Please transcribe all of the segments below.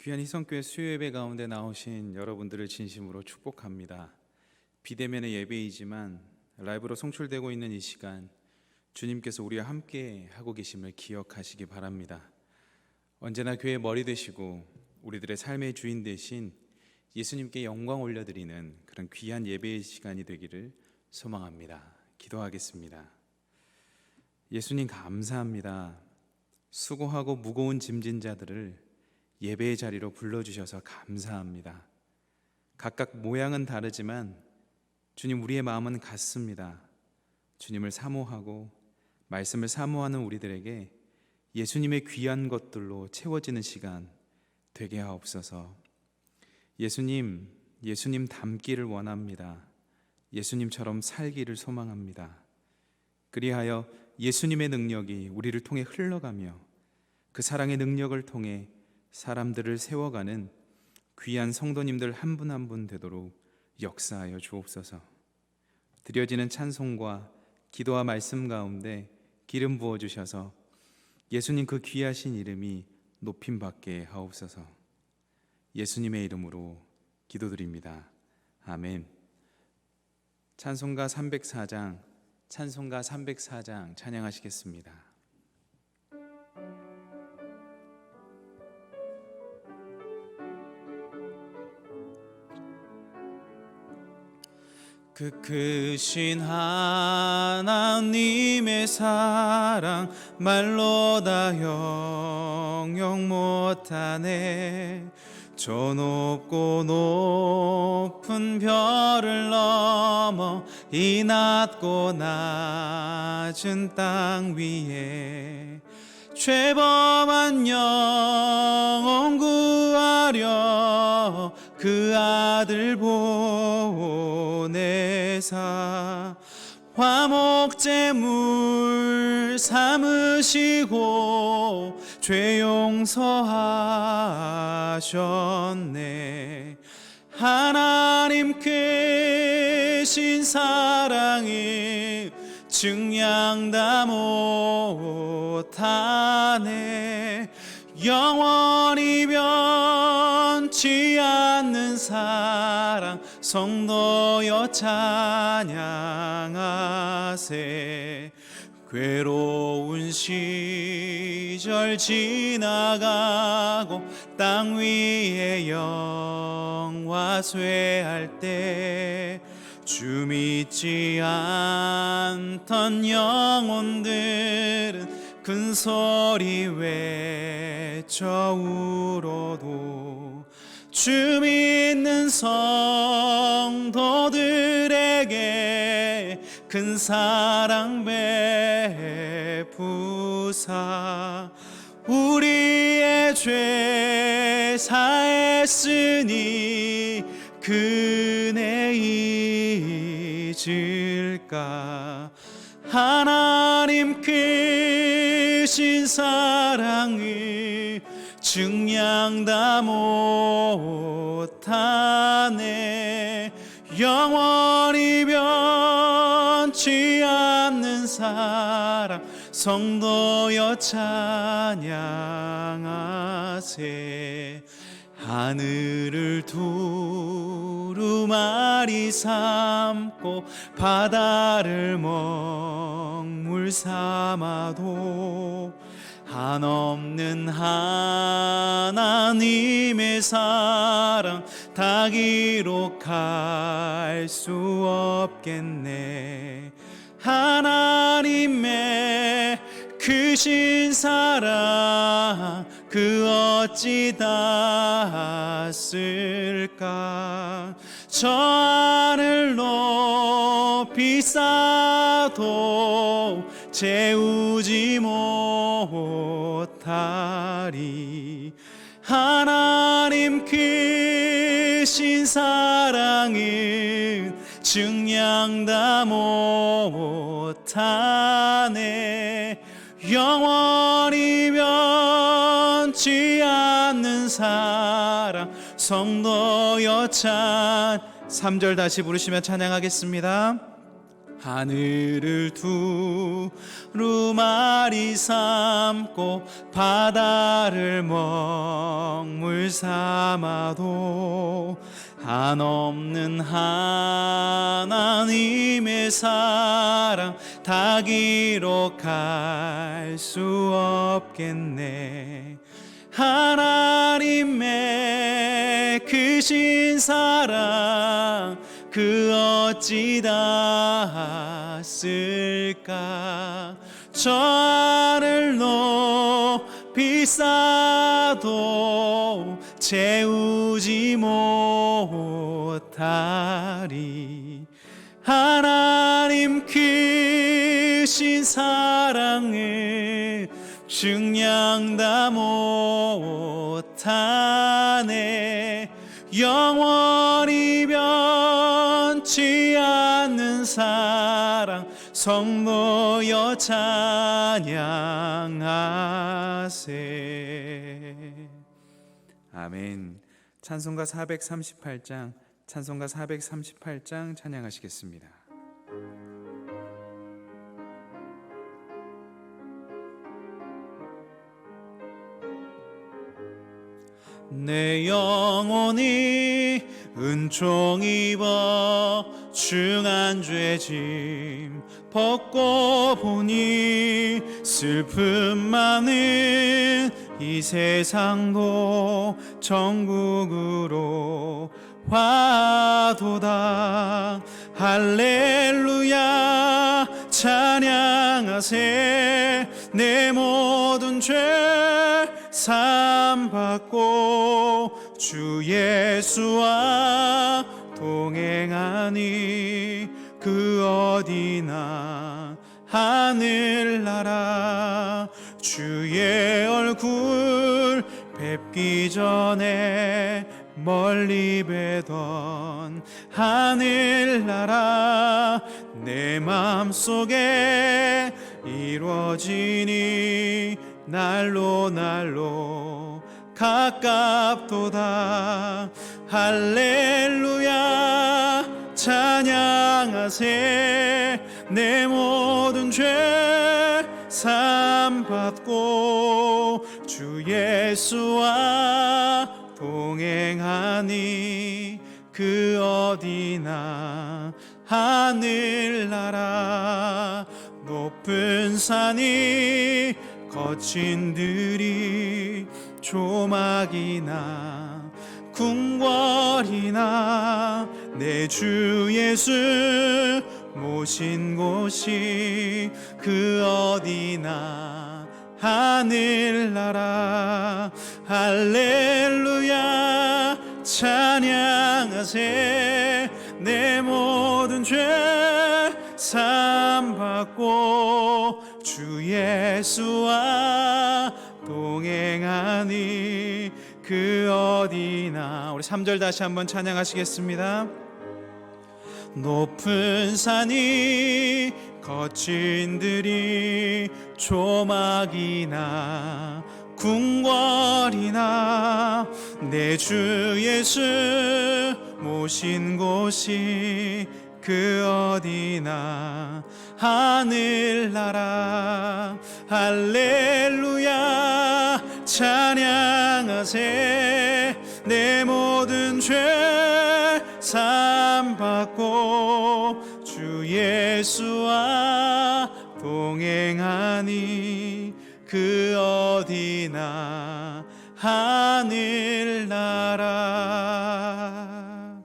귀한 희성교회 수요예배 가운데 나오신 여러분들을 진심으로 축복합니다. 비대면의 예배이지만 라이브로 송출되고 있는 이 시간, 주님께서 우리와 함께 하고 계심을 기억하시기 바랍니다. 언제나 교회의 머리 되시고 우리들의 삶의 주인 되신 예수님께 영광 올려드리는 그런 귀한 예배의 시간이 되기를 소망합니다. 기도하겠습니다. 예수님 감사합니다. 수고하고 무거운 짐진 자들을 예배의 자리로 불러주셔서 감사합니다. 각각 모양은 다르지만 주님, 우리의 마음은 같습니다. 주님을 사모하고 말씀을 사모하는 우리들에게 예수님의 귀한 것들로 채워지는 시간 되게 하옵소서. 예수님 닮기를 원합니다. 예수님처럼 살기를 소망합니다. 그리하여 예수님의 능력이 우리를 통해 흘러가며 그 사랑의 능력을 통해 사람들을 세워가는 귀한 성도님들 한 분 한 분 되도록 역사하여 주옵소서. 드려지는 찬송과 기도와 말씀 가운데 기름 부어주셔서 예수님 그 귀하신 이름이 높임받게 하옵소서. 예수님의 이름으로 기도드립니다. 아멘. 찬송가 304장 찬양하시겠습니다. 그 크신 하나님의 사랑 말로 다 형용 못하네. 저 높고 높은 별을 넘어 이 낮고 낮은 땅 위에 죄범한 영혼 구하려 그 아들 보내사 화목제물 삼으시고 죄 용서하셨네. 하나님 크신 사랑이 증량 다 못하네. 영원히 변치 않는 사랑 성도여 찬양하세. 괴로운 시절 지나가고 땅 위에 영화 쇠할 때 주 믿지 않던 영혼들은 큰 소리 외쳐 울어도 주 믿는 성도들에게 큰 사랑 베푸사 우리의 죄 사했으니 그네 잊을까. 하나님 크신 사랑을 증량 다 못하네. 영원히 변치 않는 사랑 성도여 찬양하세. 하늘을 두루마리 삼고 바다를 먹물 삼아도 한없는 하나님의 사랑 다 기록할 수 없겠네. 하나님의 크신 사랑 그 어찌 닿았을까. 저 하늘 높이 쌓아도 채우지 못하리. 하나님 크신 사랑은 증량 다 못하네. 영원히 변치 않는 사랑 성도여 찬 3절 다시 부르시며 찬양하겠습니다. 하늘을 두루마리 삼고 바다를 먹물 삼아도 한없는 하나님의 사랑 다 기록할 수 없겠네. 하나님의 크신 사랑 그 어찌 닿았을까. 저 하늘 높이 쌓아도 채우지 못하리. 하나님 크신 사랑을 증량 다 못하네. 영원히 변치 않는 사랑 성도여 찬양하세. 아멘. 찬송가 438장 찬양하시겠습니다. 내 영혼이 은총 입어 중한 죄짐 벗고 보니 슬픔 많은 이 세상도 천국으로 와도다. 할렐루야 찬양하세. 내 모든 죄 사함받고 주 예수와 동행하니 그 어디나 하늘나라. 주의 얼굴 뵙기 전에 멀리 뵈던 하늘나라 내 맘속에 이루어지니 날로 날로 가깝도다. 할렐루야 찬양하세. 내 모든 죄 사함받고 주 예수와 동행하니 그 어디나 하늘나라. 높은 산이 거친 들이 조막이나 궁궐이나 내 주 예수 모신 곳이 그 어디나 하늘나라. 할렐루야 찬양하세. 내 모든 죄 사함받고 주 예수와 동행하니 그 어디나. 우리 3절 다시 한번 찬양하시겠습니다. 높은 산이 거친 들이 조막이나 궁궐이나 내 주 예수 모신 곳이 그 어디나 하늘나라. 할렐루야 찬양하세. 내 모든 죄 사함받고 주 예수와 동행하니 그 어디나 하늘나라.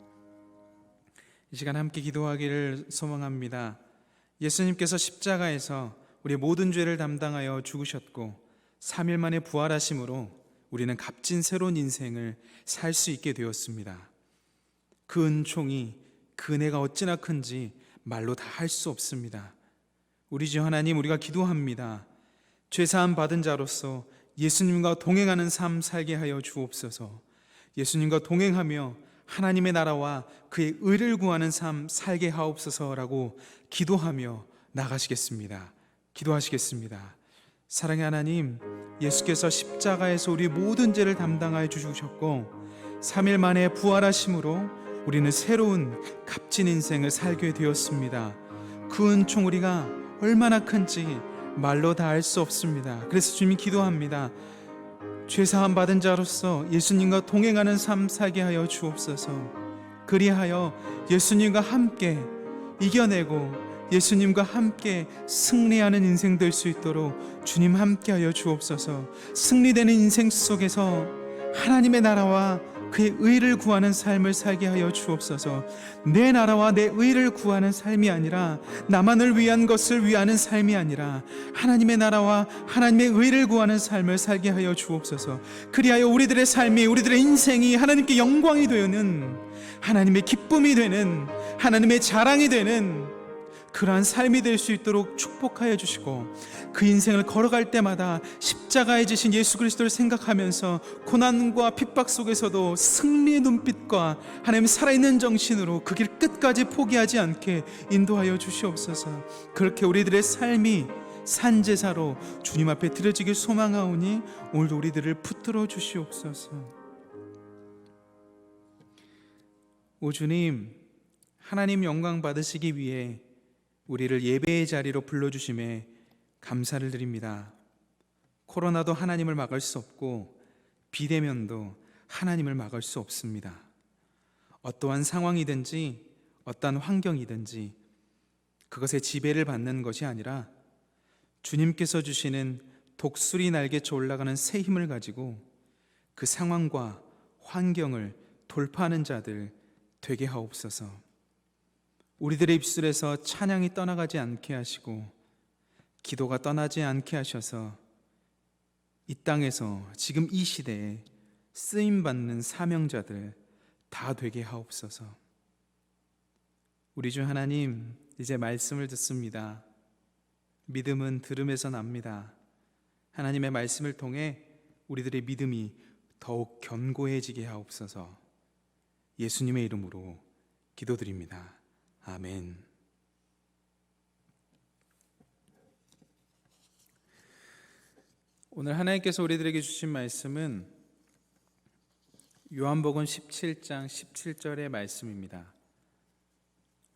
이 시간 함께 기도하기를 소망합니다. 예수님께서 십자가에서 우리의 모든 죄를 담당하여 죽으셨고 3일 만에 부활하심으로 우리는 값진 새로운 인생을 살 수 있게 되었습니다. 그 은총이, 그 은혜가 어찌나 큰지 말로 다 할 수 없습니다. 우리 주 하나님, 우리가 기도합니다. 죄사함 받은 자로서 예수님과 동행하는 삶 살게 하여 주옵소서. 예수님과 동행하며 하나님의 나라와 그의 의를 구하는 삶 살게 하옵소서라고 기도하며 나가시겠습니다. 기도하시겠습니다. 사랑의 하나님, 예수께서 십자가에서 우리 모든 죄를 담당하여 주셨고 3일 만에 부활하심으로 우리는 새로운 값진 인생을 살게 되었습니다. 그 그 은총 우리가 얼마나 큰지 말로 다 알 수 없습니다. 그래서 주님이 기도합니다. 죄사함 받은 자로서 예수님과 동행하는 삶 살게 하여 주옵소서. 그리하여 예수님과 함께 이겨내고 예수님과 함께 승리하는 인생 될 수 있도록 주님 함께 하여 주옵소서. 승리되는 인생 속에서 하나님의 나라와 그의 의를 구하는 삶을 살게 하여 주옵소서. 내 나라와 내 의를 구하는 삶이 아니라 나만을 위한 것을 위하는 삶이 아니라 하나님의 나라와 하나님의 의를 구하는 삶을 살게 하여 주옵소서. 그리하여 우리들의 삶이, 우리들의 인생이 하나님께 영광이 되는, 하나님의 기쁨이 되는, 하나님의 자랑이 되는 그러한 삶이 될 수 있도록 축복하여 주시고, 그 인생을 걸어갈 때마다 십자가에 지신 예수 그리스도를 생각하면서 고난과 핍박 속에서도 승리의 눈빛과 하나님 살아있는 정신으로 그 길 끝까지 포기하지 않게 인도하여 주시옵소서. 그렇게 우리들의 삶이 산제사로 주님 앞에 드려지길 소망하오니 오늘도 우리들을 붙들어 주시옵소서. 오 주님, 하나님 영광 받으시기 위해 우리를 예배의 자리로 불러주심에 감사를 드립니다. 코로나도 하나님을 막을 수 없고 비대면도 하나님을 막을 수 없습니다. 어떠한 상황이든지 어떠한 환경이든지 그것에 지배를 받는 것이 아니라 주님께서 주시는 독수리 날개쳐 올라가는 새 힘을 가지고 그 상황과 환경을 돌파하는 자들 되게 하옵소서. 우리들의 입술에서 찬양이 떠나가지 않게 하시고 기도가 떠나지 않게 하셔서 이 땅에서 지금 이 시대에 쓰임받는 사명자들 다 되게 하옵소서. 우리 주 하나님, 이제 말씀을 듣습니다. 믿음은 들음에서 납니다. 하나님의 말씀을 통해 우리들의 믿음이 더욱 견고해지게 하옵소서. 예수님의 이름으로 기도드립니다. 아멘. 오늘 하나님께서 우리들에게 주신 말씀은 요한복음 17장 17절의 말씀입니다.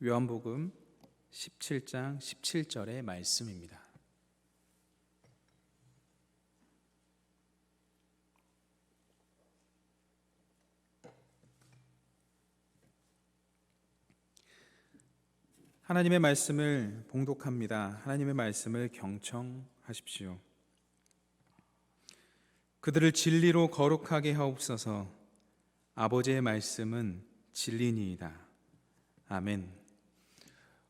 요한복음 17장 17절의 말씀입니다. 하나님의 말씀을 봉독합니다. 하나님의 말씀을 경청하십시오. 그들을 진리로 거룩하게 하옵소서. 아버지의 말씀은 진리니이다. 아멘.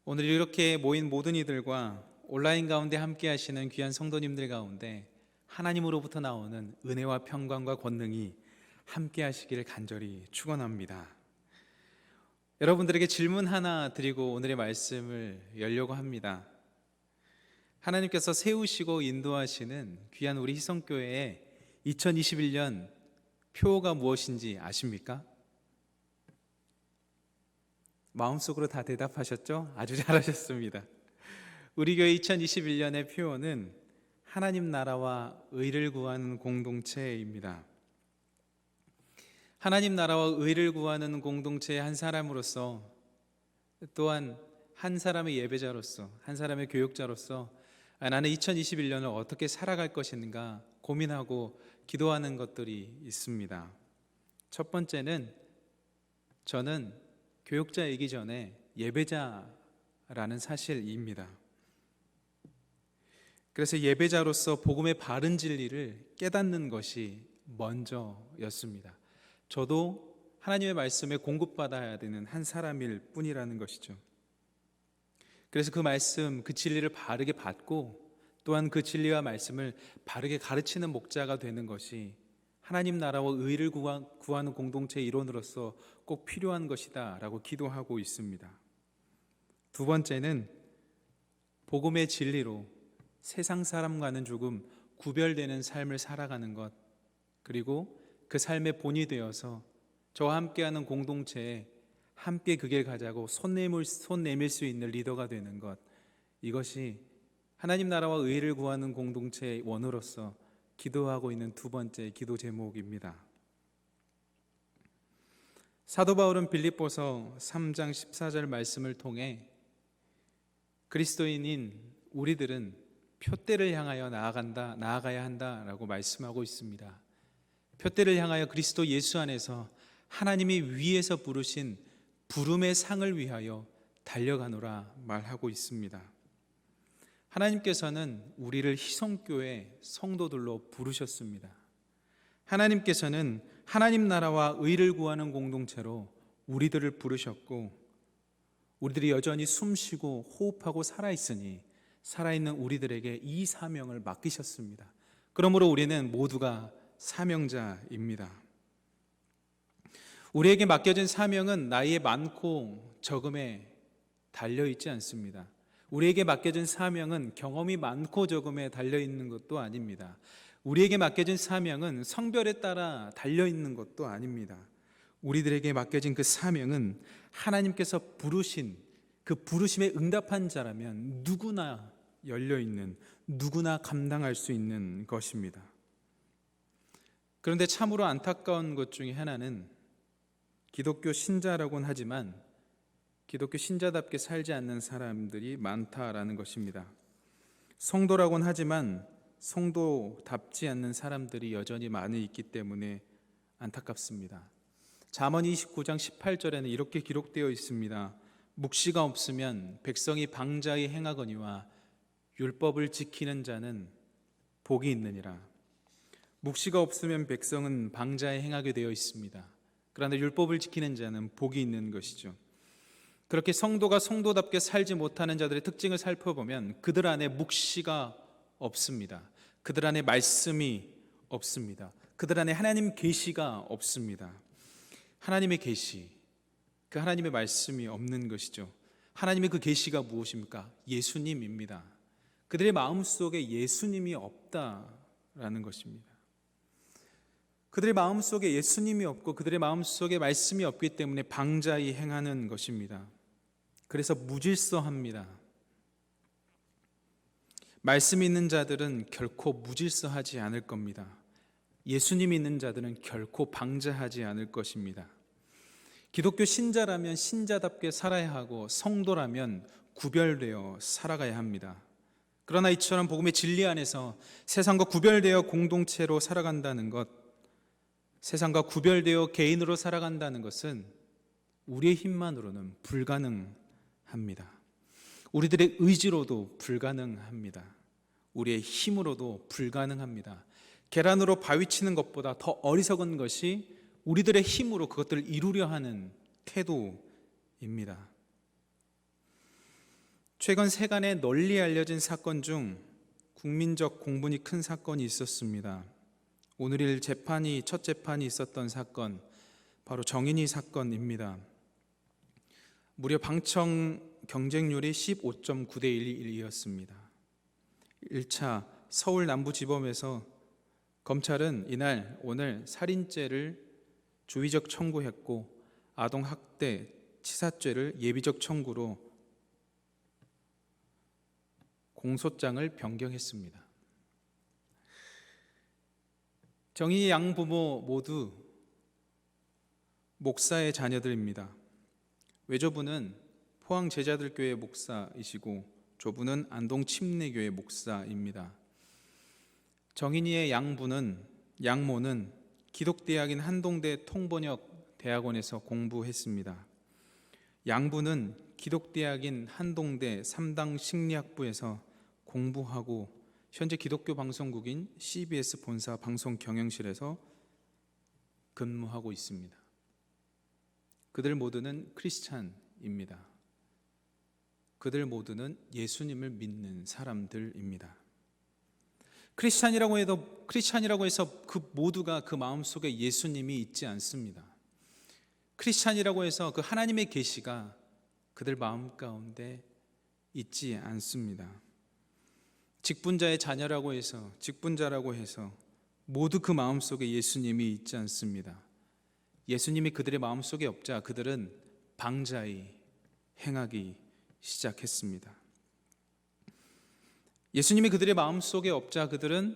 오늘 이렇게 모인 모든 이들과 온라인 가운데 함께 하시는 귀한 성도님들 가운데 하나님으로부터 나오는 은혜와 평강과 권능이 함께 하시기를 간절히 축원합니다. 여러분들에게 질문 하나 드리고 오늘의 말씀을 열려고 합니다. 하나님께서 세우시고 인도하시는 귀한 우리 희성교회의 2021년 표가 무엇인지 아십니까? 마음속으로 다 대답하셨죠? 아주 잘하셨습니다. 우리 교회 2021년의 표어는 하나님 나라와 의를 구하는 공동체입니다. 하나님 나라와 의를 구하는 공동체의 한 사람으로서, 또한 한 사람의 예배자로서, 한 사람의 교육자로서 나는 2021년을 어떻게 살아갈 것인가 고민하고 기도하는 것들이 있습니다. 첫 번째는 저는 교육자이기 전에 예배자라는 사실입니다. 그래서 예배자로서 복음의 바른 진리를 깨닫는 것이 먼저였습니다. 저도 하나님의 말씀에 공급받아야 되는 한 사람일 뿐이라는 것이죠. 그래서 그 말씀, 그 진리를 바르게 받고 또한 그 진리와 말씀을 바르게 가르치는 목자가 되는 것이 하나님 나라와 의를 구하는 공동체의 일원으로서 꼭 필요한 것이다 라고 기도하고 있습니다. 두 번째는 복음의 진리로 세상 사람과는 조금 구별되는 삶을 살아가는 것, 그리고 그 삶의 본이 되어서 저와 함께하는 공동체에 함께 그 길 가자고 손 내밀 수 있는 리더가 되는 것, 이것이 하나님 나라와 의를 구하는 공동체의 원으로서 기도하고 있는 두 번째 기도 제목입니다. 사도 바울은 빌립보서 3장 14절 말씀을 통해 그리스도인인 우리들은 표대를 향하여 나아가야 한다라고 말씀하고 있습니다. 표대를 향하여 그리스도 예수 안에서 하나님이 위에서 부르신 부름의 상을 위하여 달려가노라 말하고 있습니다. 하나님께서는 우리를 희성교회 성도들로 부르셨습니다. 하나님께서는 하나님 나라와 의를 구하는 공동체로 우리들을 부르셨고, 우리들이 여전히 숨쉬고 호흡하고 살아있으니 살아있는 우리들에게 이 사명을 맡기셨습니다. 그러므로 우리는 모두가 사명자입니다. 우리에게 맡겨진 사명은 나이의 많고 적음에 달려있지 않습니다. 우리에게 맡겨진 사명은 경험이 많고 적음에 달려있는 것도 아닙니다. 우리에게 맡겨진 사명은 성별에 따라 달려있는 것도 아닙니다. 우리들에게 맡겨진 그 사명은 하나님께서 부르신 그 부르심에 응답한 자라면 누구나 열려있는, 누구나 감당할 수 있는 것입니다. 그런데 참으로 안타까운 것 중에 하나는 기독교 신자라고는 하지만 기독교 신자답게 살지 않는 사람들이 많다라는 것입니다. 성도라고는 하지만 성도답지 않는 사람들이 여전히 많이 있기 때문에 안타깝습니다. 잠언 29장 18절에는 이렇게 기록되어 있습니다. 묵시가 없으면 백성이 방자히 행하거니와 율법을 지키는 자는 복이 있느니라. 묵시가 없으면 백성은 방자히 행하게 되어 있습니다. 그런데 율법을 지키는 자는 복이 있는 것이죠. 그렇게 성도가 성도답게 살지 못하는 자들의 특징을 살펴보면 그들 안에 묵시가 없습니다. 그들 안에 말씀이 없습니다. 그들 안에 하나님 계시가 없습니다. 하나님의 계시, 그 하나님의 말씀이 없는 것이죠. 하나님의 그 계시가 무엇입니까? 예수님입니다. 그들의 마음속에 예수님이 없다라는 것입니다. 그들의 마음속에 예수님이 없고 그들의 마음속에 말씀이 없기 때문에 방자히 행하는 것입니다. 그래서 무질서합니다. 말씀이 있는 자들은 결코 무질서하지 않을 겁니다. 예수님이 있는 자들은 결코 방자하지 않을 것입니다. 기독교 신자라면 신자답게 살아야 하고 성도라면 구별되어 살아가야 합니다. 그러나 이처럼 복음의 진리 안에서 세상과 구별되어 공동체로 살아간다는 것, 세상과 구별되어 개인으로 살아간다는 것은 우리의 힘만으로는 불가능합니다. 우리들의 의지로도 불가능합니다. 우리의 힘으로도 불가능합니다. 계란으로 바위 치는 것보다 더 어리석은 것이 우리들의 힘으로 그것들을 이루려 하는 태도입니다. 최근 세간에 널리 알려진 사건 중 국민적 공분이 큰 사건이 있었습니다. 오늘일 첫 재판이 있었던 사건, 바로 정인이 사건입니다. 무려 방청 경쟁률이 15.9대 1이었습니다. 1차 서울 남부지법에서 검찰은 오늘 살인죄를 주의적 청구했고 아동학대, 치사죄를 예비적 청구로 공소장을 변경했습니다. 정인이 양부모 모두 목사의 자녀들입니다. 외조부는 포항제자들교회 목사이시고 조부는 안동침례교회 목사입니다. 정인이의 양모는 기독대학인 한동대 통번역 대학원에서 공부했습니다. 양부는 기독대학인 한동대 3당 심리학부에서 공부하고 현재 기독교 방송국인 CBS 본사 방송 경영실에서 근무하고 있습니다. 그들 모두는 크리스찬입니다. 그들 모두는 예수님을 믿는 사람들입니다. 크리스찬이라고 해서 그 모두가 그 마음속에 예수님이 있지 않습니다. 크리스찬이라고 해서 그 하나님의 계시가 그들 마음 가운데 있지 않습니다. 직분자의 자녀라고 해서, 직분자라고 해서 모두 그 마음속에 예수님이 있지 않습니다. 예수님이 그들의 마음속에 없자 그들은 방자히 행하기 시작했습니다. 예수님이 그들의 마음속에 없자 그들은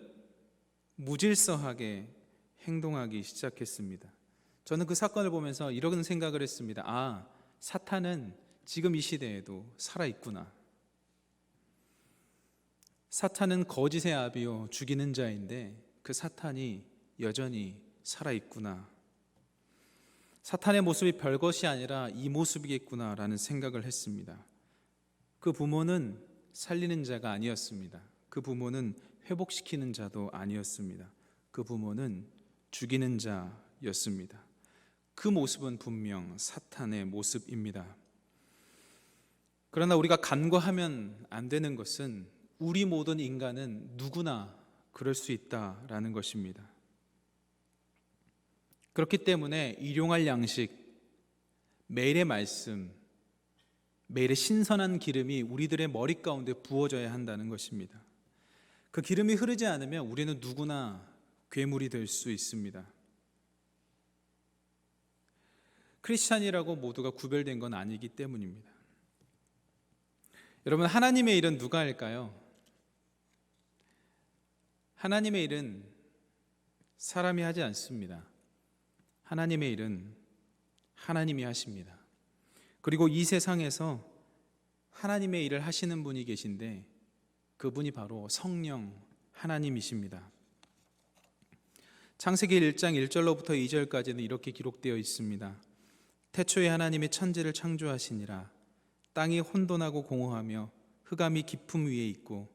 무질서하게 행동하기 시작했습니다. 저는 그 사건을 보면서 이런 생각을 했습니다. 사탄은 지금 이 시대에도 살아있구나. 사탄은 거짓의 아비요 죽이는 자인데 그 사탄이 여전히 살아있구나. 사탄의 모습이 별것이 아니라 이 모습이겠구나라는 생각을 했습니다. 그 부모는 살리는 자가 아니었습니다. 그 부모는 회복시키는 자도 아니었습니다. 그 부모는 죽이는 자였습니다. 그 모습은 분명 사탄의 모습입니다. 그러나 우리가 간과하면 안 되는 것은 우리 모든 인간은 누구나 그럴 수 있다라는 것입니다. 그렇기 때문에 일용할 양식, 매일의 말씀, 매일의 신선한 기름이 우리들의 머리 가운데 부어져야 한다는 것입니다. 그 기름이 흐르지 않으면 우리는 누구나 괴물이 될 수 있습니다. 크리스찬이라고 모두가 구별된 건 아니기 때문입니다. 여러분, 하나님의 일은 누가 할까요? 하나님의 일은 사람이 하지 않습니다. 하나님의 일은 하나님이 하십니다. 그리고 이 세상에서 하나님의 일을 하시는 분이 계신데 그분이 바로 성령 하나님이십니다. 창세기 1장 1절로부터 2절까지는 이렇게 기록되어 있습니다. 태초에 하나님이 천지를 창조하시니라. 땅이 혼돈하고 공허하며 흑암이 깊음 위에 있고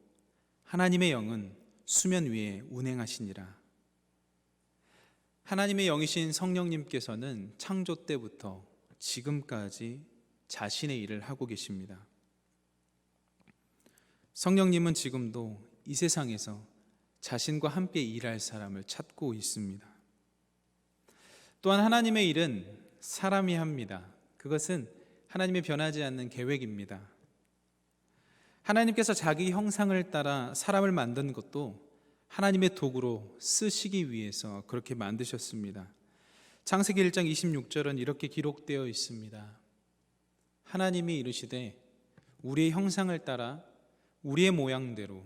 하나님의 영은 수면 위에 운행하시니라. 하나님의 영이신 성령님께서는 창조 때부터 지금까지 자신의 일을 하고 계십니다. 성령님은 지금도 이 세상에서 자신과 함께 일할 사람을 찾고 있습니다. 또한 하나님의 일은 사람이 합니다. 그것은 하나님의 변하지 않는 계획입니다. 하나님께서 자기 형상을 따라 사람을 만든 것도 하나님의 도구로 쓰시기 위해서 그렇게 만드셨습니다. 창세기 1장 26절은 이렇게 기록되어 있습니다. 하나님이 이르시되 우리의 형상을 따라 우리의 모양대로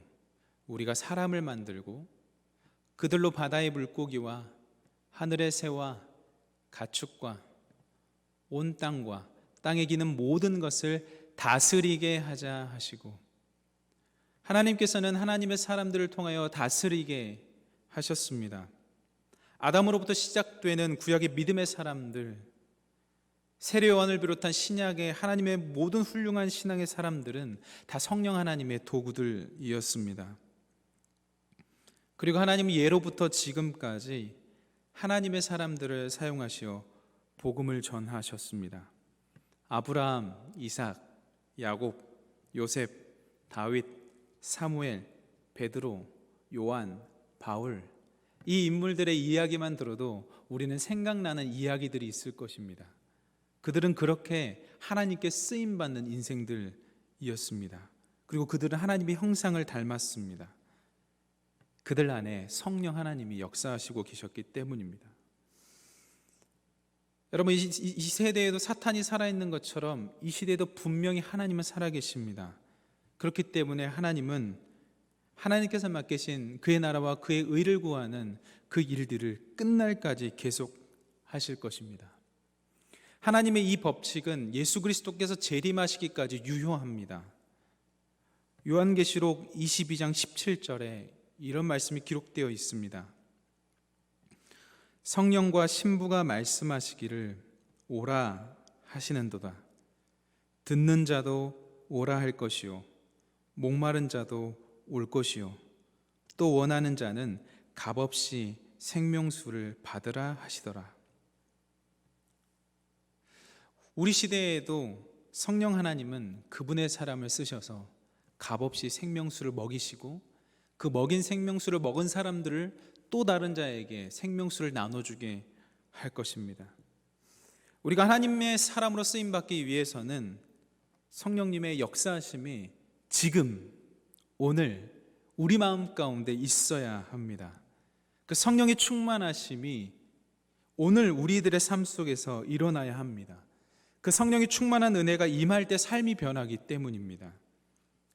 우리가 사람을 만들고 그들로 바다의 물고기와 하늘의 새와 가축과 온 땅과 땅에 기는 모든 것을 다스리게 하자 하시고, 하나님께서는 하나님의 사람들을 통하여 다스리게 하셨습니다. 아담으로부터 시작되는 구약의 믿음의 사람들, 세례요한을 비롯한 신약의 하나님의 모든 훌륭한 신앙의 사람들은 다 성령 하나님의 도구들이었습니다. 그리고 하나님은 예로부터 지금까지 하나님의 사람들을 사용하시어 복음을 전하셨습니다. 아브라함, 이삭, 야곱, 요셉, 다윗, 사무엘, 베드로, 요한, 바울, 이 인물들의 이야기만 들어도 우리는 생각나는 이야기들이 있을 것입니다. 그들은 그렇게 하나님께 쓰임받는 인생들이었습니다. 그리고 그들은 하나님의 형상을 닮았습니다. 그들 안에 성령 하나님이 역사하시고 계셨기 때문입니다. 여러분, 이 세대에도 사탄이 살아있는 것처럼 이 시대에도 분명히 하나님은 살아계십니다. 그렇기 때문에 하나님은 하나님께서 맡기신 그의 나라와 그의 의를 구하는 그 일들을 끝날까지 계속하실 것입니다. 하나님의 이 법칙은 예수 그리스도께서 재림하시기까지 유효합니다. 요한계시록 22장 17절에 이런 말씀이 기록되어 있습니다. 성령과 신부가 말씀하시기를 오라 하시는도다. 듣는 자도 오라 할 것이요 목마른 자도 올 것이요 또 원하는 자는 값없이 생명수를 받으라 하시더라. 우리 시대에도 성령 하나님은 그분의 사람을 쓰셔서 값없이 생명수를 먹이시고 그 먹인 생명수를 먹은 사람들을 또 다른 자에게 생명수를 나눠주게 할 것입니다. 우리가 하나님의 사람으로 쓰임받기 위해서는 성령님의 역사하심이 지금 오늘 우리 마음 가운데 있어야 합니다. 그 성령의 충만하심이 오늘 우리들의 삶 속에서 일어나야 합니다. 그 성령의 충만한 은혜가 임할 때 삶이 변하기 때문입니다.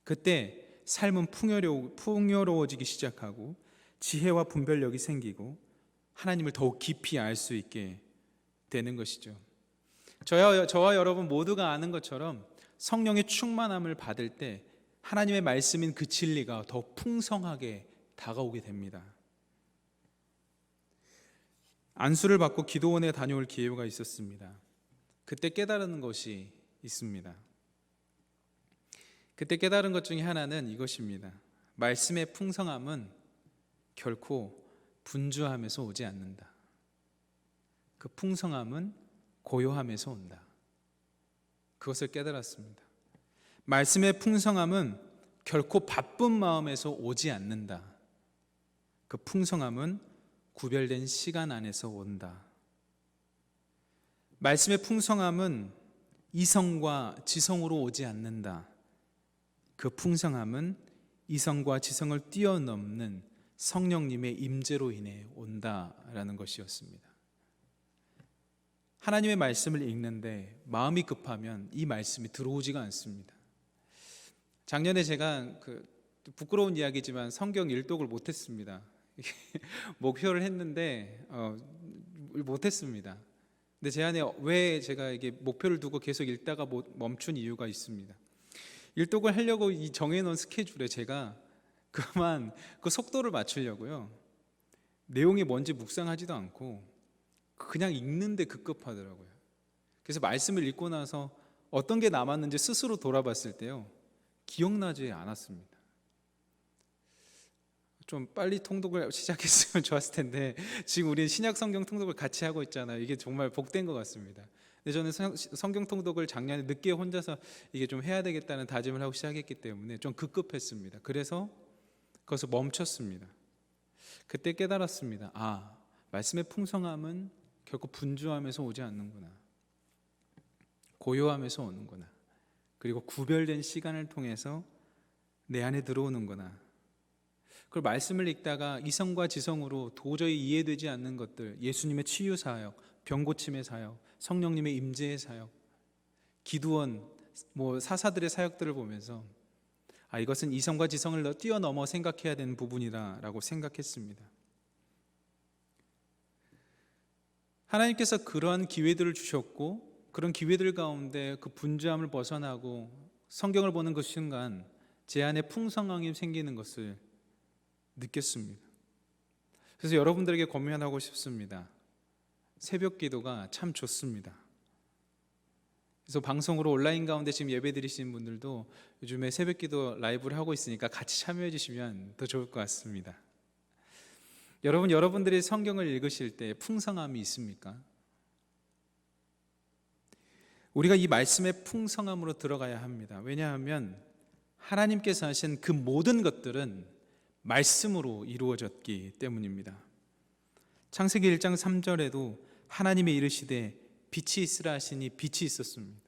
그때 삶은 풍요로워지기 시작하고 지혜와 분별력이 생기고 하나님을 더욱 깊이 알 수 있게 되는 것이죠. 저와 여러분 모두가 아는 것처럼 성령의 충만함을 받을 때 하나님의 말씀인 그 진리가 더 풍성하게 다가오게 됩니다. 안수를 받고 기도원에 다녀올 기회가 있었습니다. 그때 깨달은 것이 있습니다. 그때 깨달은 것 중에 하나는 이것입니다. 말씀의 풍성함은 결코 분주함에서 오지 않는다. 그 풍성함은 고요함에서 온다. 그것을 깨달았습니다. 말씀의 풍성함은 결코 바쁜 마음에서 오지 않는다. 그 풍성함은 구별된 시간 안에서 온다. 말씀의 풍성함은 이성과 지성으로 오지 않는다. 그 풍성함은 이성과 지성을 뛰어넘는 성령님의 임재로 인해 온다라는 것이었습니다. 하나님의 말씀을 읽는데 마음이 급하면 이 말씀이 들어오지가 않습니다. 작년에 제가 부끄러운 이야기지만 성경 일독을 못했습니다. 목표를 했는데 못했습니다. 근데 제 안에 왜 제가 이게 목표를 두고 계속 읽다가 멈춘 이유가 있습니다. 일독을 하려고 이 정해놓은 스케줄에 제가 그만 그 속도를 맞추려고요, 내용이 뭔지 묵상하지도 않고 그냥 읽는데 급급하더라고요. 그래서 말씀을 읽고 나서 어떤 게 남았는지 스스로 돌아봤을 때요, 기억나지 않았습니다. 좀 빨리 통독을 시작했으면 좋았을 텐데 지금 우리는 신약 성경 통독을 같이 하고 있잖아요. 이게 정말 복된 것 같습니다. 근데 저는 성경 통독을 작년에 늦게 혼자서 이게 좀 해야 되겠다는 다짐을 하고 시작했기 때문에 좀 급급했습니다. 그래서 거기서 멈췄습니다. 그때 깨달았습니다. 아, 말씀의 풍성함은 결코 분주함에서 오지 않는구나. 고요함에서 오는구나. 그리고 구별된 시간을 통해서 내 안에 들어오는구나. 그걸 말씀을 읽다가 이성과 지성으로 도저히 이해되지 않는 것들, 예수님의 치유 사역, 병 고침의 사역, 성령님의 임재의 사역, 기도원, 사사들의 사역들을 보면서 이것은 이성과 지성을 뛰어넘어 생각해야 되는 부분이다라고 생각했습니다. 하나님께서 그러한 기회들을 주셨고, 그런 기회들 가운데 그 분주함을 벗어나고 성경을 보는 그 순간 제 안에 풍성함이 생기는 것을 느꼈습니다. 그래서 여러분들에게 권면하고 싶습니다. 새벽 기도가 참 좋습니다. 그래서 방송으로 온라인 가운데 지금 예배 드리시는 분들도 요즘에 새벽 기도 라이브를 하고 있으니까 같이 참여해 주시면 더 좋을 것 같습니다. 여러분들이 성경을 읽으실 때 풍성함이 있습니까? 우리가 이 말씀의 풍성함으로 들어가야 합니다. 왜냐하면 하나님께서 하신 그 모든 것들은 말씀으로 이루어졌기 때문입니다. 창세기 1장 3절에도 하나님의 이르시되 빛이 있으라 하시니 빛이 있었습니다.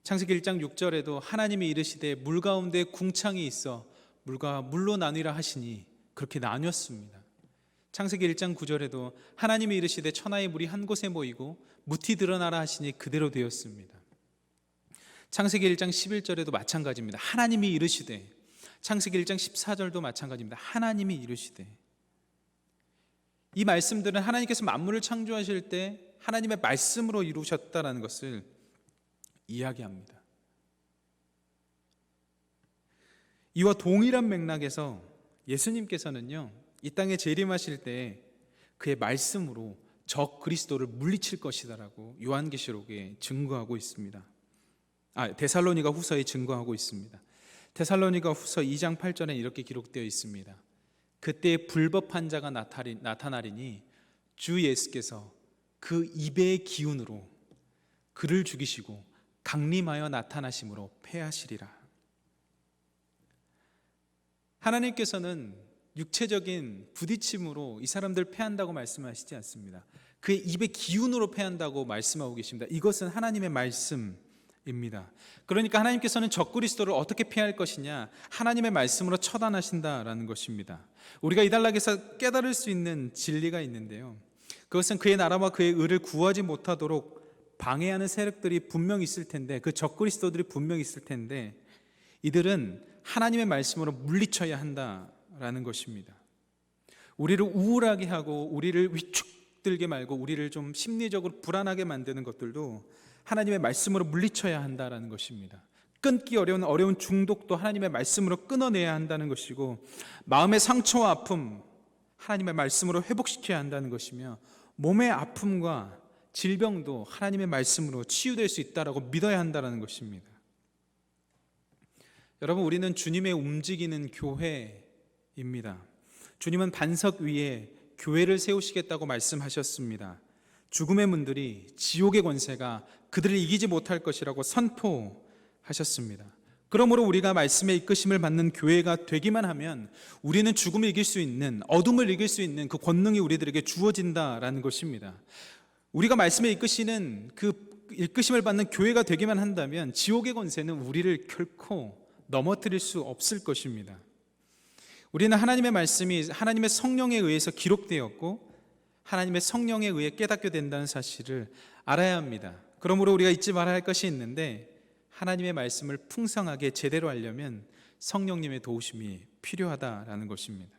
창세기 1장 6절에도 하나님이 이르시되 물 가운데 궁창이 있어 물과 물로 나뉘라 하시니 그렇게 나뉘었습니다. 창세기 1장 9절에도 하나님이 이르시되 천하의 물이 한 곳에 모이고 무티 드러나라 하시니 그대로 되었습니다. 창세기 1장 11절에도 마찬가지입니다. 하나님이 이르시되, 창세기 1장 14절도 마찬가지입니다. 하나님이 이르시되. 이 말씀들은 하나님께서 만물을 창조하실 때 하나님의 말씀으로 이루셨다는 것을 이야기합니다. 이와 동일한 맥락에서 예수님께서는요, 이 땅에 재림하실 때 그의 말씀으로 적 그리스도를 물리칠 것이다라고 요한계시록에 증거하고 있습니다. 데살로니가 후서에 증거하고 있습니다. 데살로니가 후서 2장 8절에 이렇게 기록되어 있습니다. 그때 불법한 자가 나타나리니 주 예수께서 그 입의 기운으로 그를 죽이시고 강림하여 나타나심으로 패하시리라. 하나님께서는 육체적인 부딪힘으로 이 사람들 패한다고 말씀하시지 않습니다. 그의 입의 기운으로 패한다고 말씀하고 계십니다. 이것은 하나님의 말씀입니다. 그러니까 하나님께서는 적그리스도를 어떻게 피할 것이냐, 하나님의 말씀으로 처단하신다라는 것입니다. 우리가 이 단락에서 깨달을 수 있는 진리가 있는데요, 그것은 그의 나라와 그의 의를 구하지 못하도록 방해하는 세력들이 분명히 있을 텐데, 그 적그리스도들이 분명히 있을 텐데, 이들은 하나님의 말씀으로 물리쳐야 한다라는 것입니다. 우리를 우울하게 하고 우리를 위축들게 말고 우리를 좀 심리적으로 불안하게 만드는 것들도 하나님의 말씀으로 물리쳐야 한다라는 것입니다. 끊기 어려운 중독도 하나님의 말씀으로 끊어내야 한다는 것이고, 마음의 상처와 아픔 하나님의 말씀으로 회복시켜야 한다는 것이며, 몸의 아픔과 질병도 하나님의 말씀으로 치유될 수 있다라고 믿어야 한다는 것입니다. 여러분, 우리는 주님의 움직이는 교회입니다. 주님은 반석 위에 교회를 세우시겠다고 말씀하셨습니다. 죽음의 문들이, 지옥의 권세가 그들을 이기지 못할 것이라고 선포하셨습니다. 그러므로 우리가 말씀에 이끄심을 받는 교회가 되기만 하면 우리는 죽음을 이길 수 있는, 어둠을 이길 수 있는 그 권능이 우리들에게 주어진다라는 것입니다. 우리가 말씀에 이끄시는 그 이끄심을 받는 교회가 되기만 한다면 지옥의 권세는 우리를 결코 넘어뜨릴 수 없을 것입니다. 우리는 하나님의 말씀이 하나님의 성령에 의해서 기록되었고 하나님의 성령에 의해 깨닫게 된다는 사실을 알아야 합니다. 그러므로 우리가 잊지 말아야 할 것이 있는데, 하나님의 말씀을 풍성하게 제대로 하려면 성령님의 도우심이 필요하다라는 것입니다.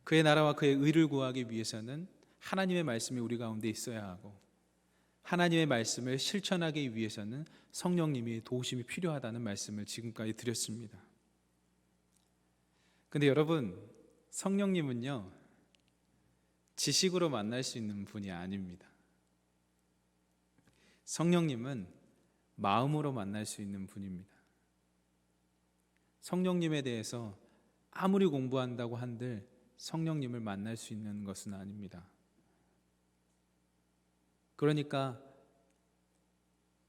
그의 나라와 그의 의를 구하기 위해서는 하나님의 말씀이 우리 가운데 있어야 하고, 하나님의 말씀을 실천하기 위해서는 성령님의 도우심이 필요하다는 말씀을 지금까지 드렸습니다. 근데 여러분, 성령님은요, 지식으로 만날 수 있는 분이 아닙니다. 성령님은 마음으로 만날 수 있는 분입니다. 성령님에 대해서 아무리 공부한다고 한들 성령님을 만날 수 있는 것은 아닙니다. 그러니까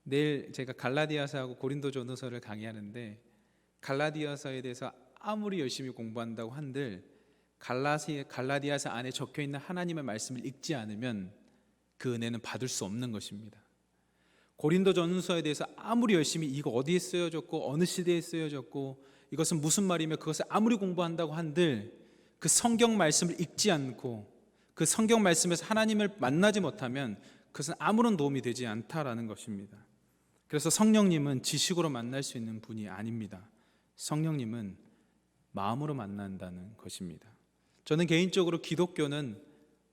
내일 제가 갈라디아서하고 고린도전서를 강의하는데, 갈라디아서에 대해서 아무리 열심히 공부한다고 한들 갈라디아서 안에 적혀있는 하나님의 말씀을 읽지 않으면 그 은혜는 받을 수 없는 것입니다. 고린도전서에 대해서 아무리 열심히 이거 어디에 쓰여졌고 어느 시대에 쓰여졌고 이것은 무슨 말이며 그것을 아무리 공부한다고 한들 그 성경 말씀을 읽지 않고 그 성경 말씀에서 하나님을 만나지 못하면 그것은 아무런 도움이 되지 않다라는 것입니다. 그래서 성령님은 지식으로 만날 수 있는 분이 아닙니다. 성령님은 마음으로 만난다는 것입니다. 저는 개인적으로 기독교는